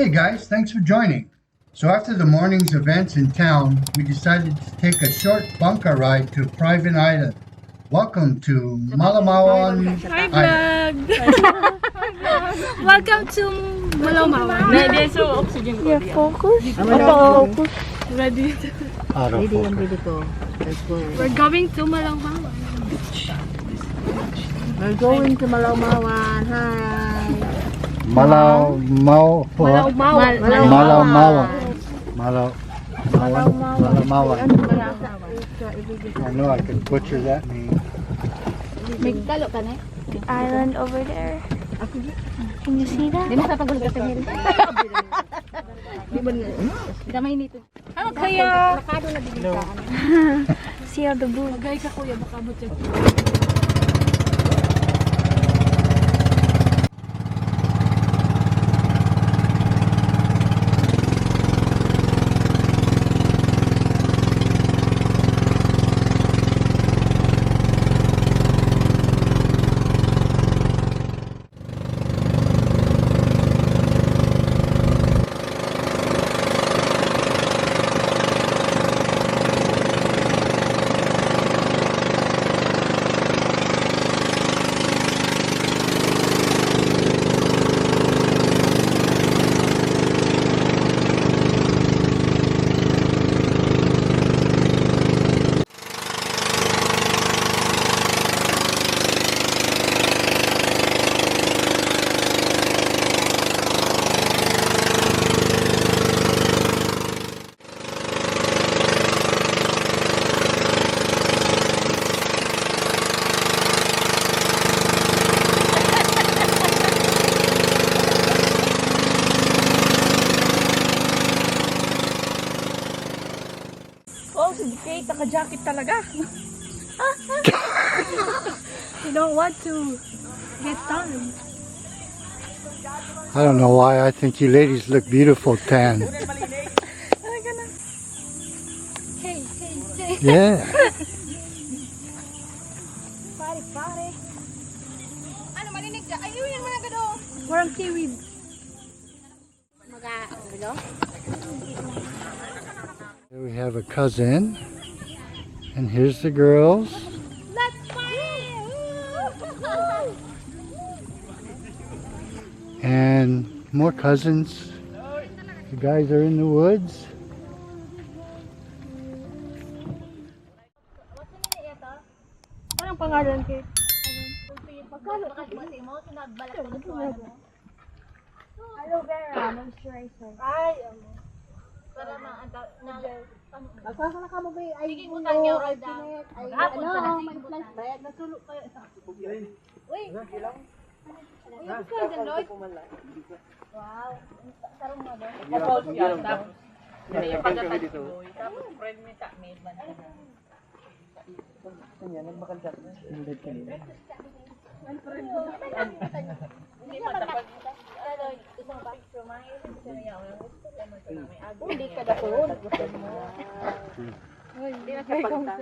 Hey guys, thanks for joining. So after the morning's events in town, we decided to take a short bangka ride to a private island. Welcome to Malawmawan Hi Island. vlog! Welcome to Malawmawan. Ready so oxygen ko diyan. Focus? Focus. Ready? Out of focus. We're going to Malawmawan. We're going to Malawmawan. Hi. Malawmawan. I know I could butcher that name. May talo ka na? The island over there. Can you see that? Di mo sa pagulit ka meron. Di ba nga? Damay nito. Ano kaya? Nakado na bigla ka. See all the blue. Magay ka kuya baka mo check. Oh, si Kate, naka-jacket talaga. You don't want to get done. I don't know why I think you ladies look beautiful tan. Hey. Yeah. Pare. Ano, maninig ka? Ayun yan mga gado. Warang seaweed. Here we have a cousin. And here's the girls. Let's party! And more cousins. You guys are in the woods. Anong pangalan kay? Aloe vera, moisturizer. Ay, para na Nagkasa na ka mo ba ay sige mo tanyaw ay pinet ay ano may flash bayad na sulok kayo sa uy ayun ka dyan Lloyd wow sarong mo ba tapos yan tapos pagkatapos tapos friend me ka made man kanya nagmakandak na hindi kanina hindi pa tapos isang picture man hindi ka dako gusto mo hindi na sa pagta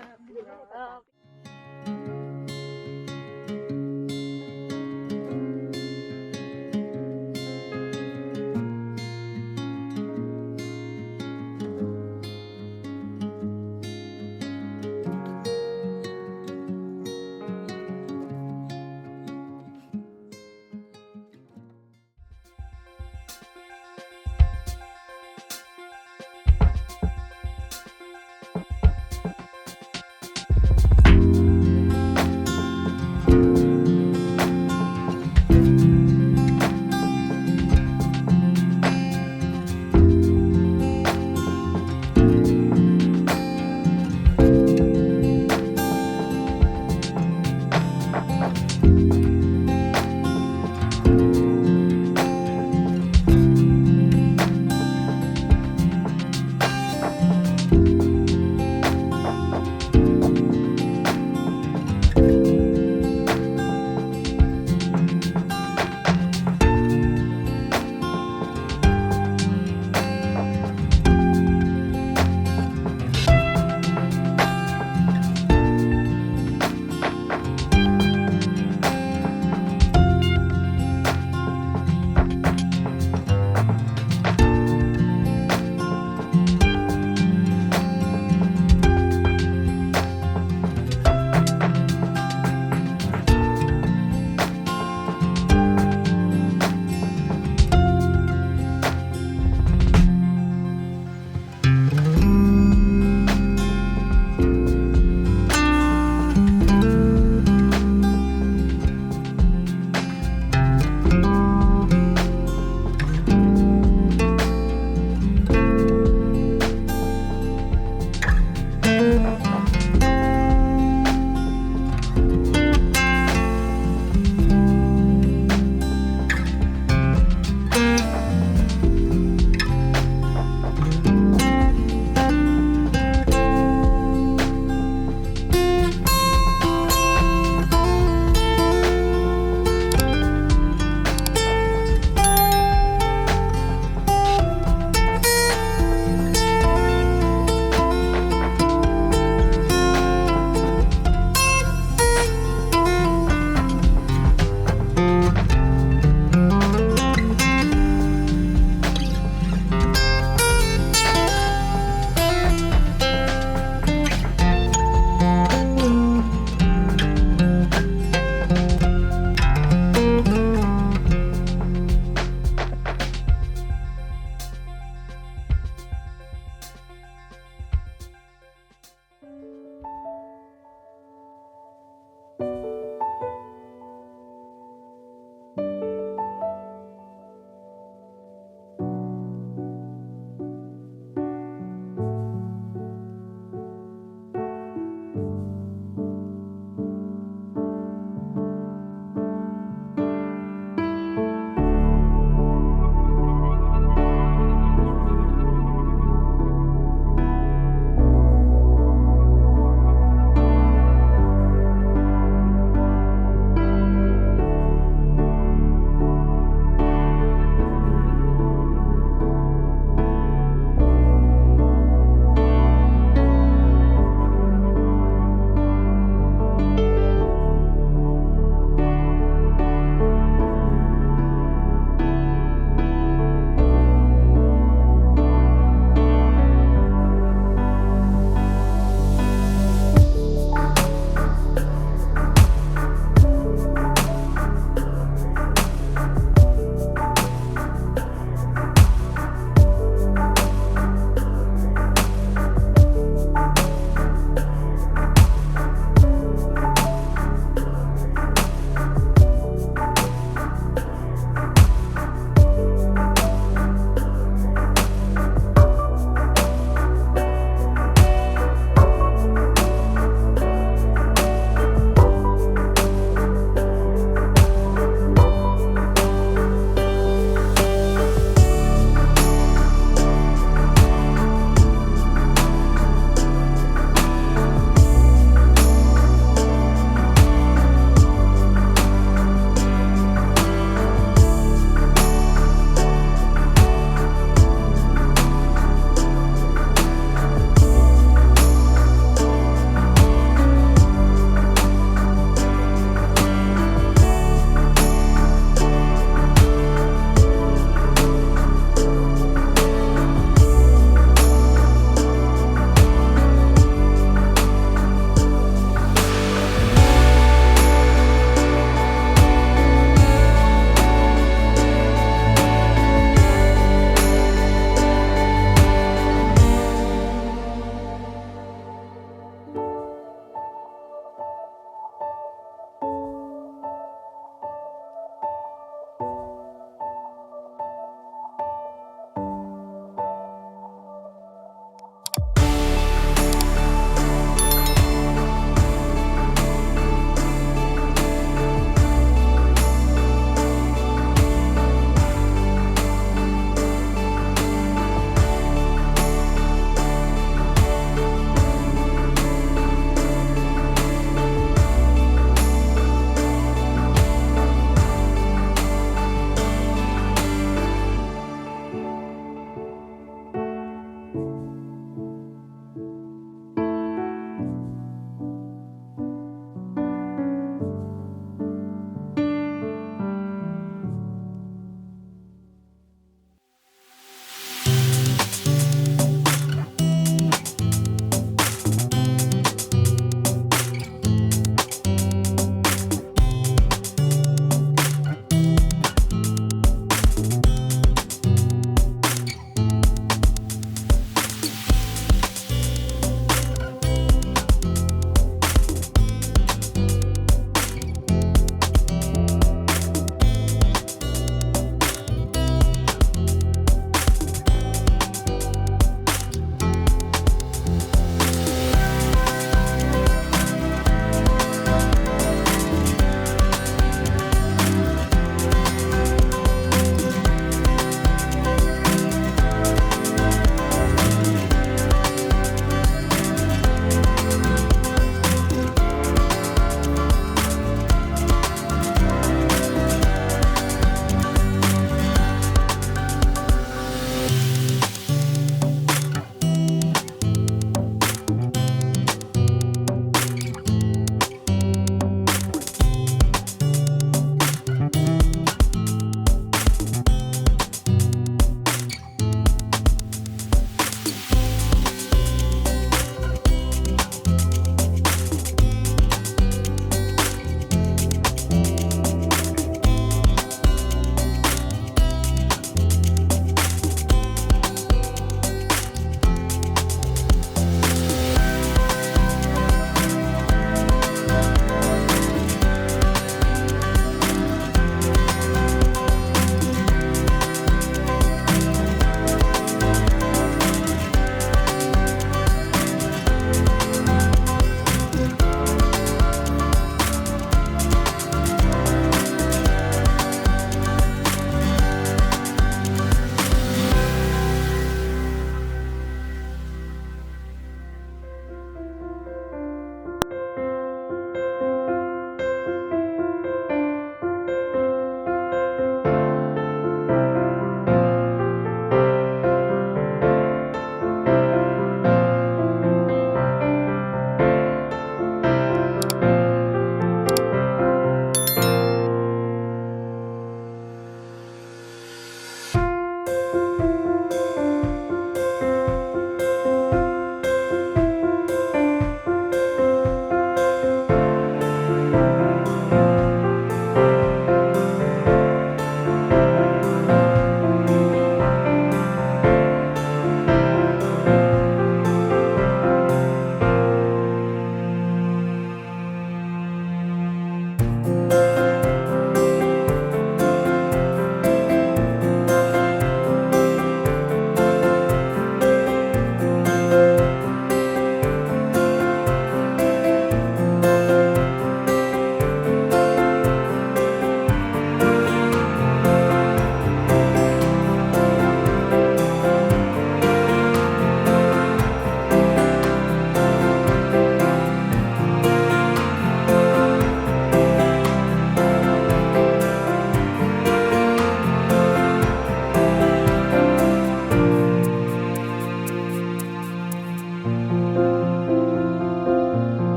Bye.